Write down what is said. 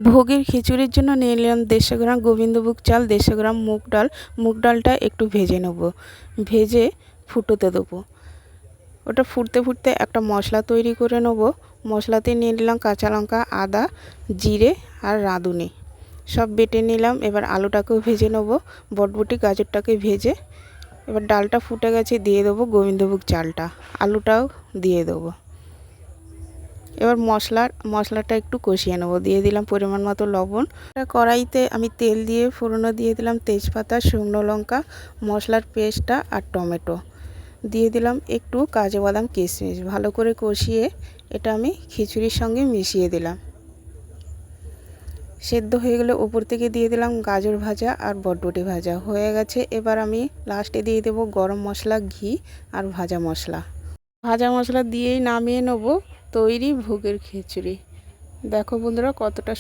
ভোগের খিচুড়ির জন্য নিয়ে নিলাম 150 গ্রাম গোবিন্দভোগ চাল, 150 গ্রাম মুগ ডাল। মুগ ডালটা একটু ভেজে নেব, ভেজে ফুটোতে দেবো। ওটা ফুটতে ফুটতে একটা মশলা তৈরি করে নেব। মশলাতে নিয়ে নিলাম কাঁচা লঙ্কা, আদা, জিরে আর রাঁধুনি, সব বেটে নিলাম। এবার আলুটাকেও ভেজে নেব, বটবটি গাজরটাকে ভেজে। এবার ডালটা ফুটে গেছে, দিয়ে দেবো গোবিন্দভোগ চালটা, আলুটাও দিয়ে দেবো। এবার মশলাটা একটু কষিয়ে নেব, দিয়ে দিলাম পরিমাণ মতো লবণ। কড়াইতে আমি তেল দিয়ে ফোড়নে দিয়ে দিলাম তেজপাতা, শুকনো লঙ্কা, মশলার পেস্টটা আর টমেটো দিয়ে দিলাম, একটু কাজু বাদাম কিশমিশ। ভালো করে কষিয়ে এটা আমি খিচুড়ির সঙ্গে মিশিয়ে দিলাম। সেদ্ধ হয়ে গেলে ওপর থেকে দিয়ে দিলাম গাজর ভাজা আর বটবটি ভাজা হয়ে গেছে। এবার আমি লাস্টে দিয়ে দেবো গরম মশলা, ঘি আর ভাজা মশলা দিয়েই নামিয়ে নেব। তৈরি ভোগের খিচুড়ি। দেখো বন্ধুরা কতটা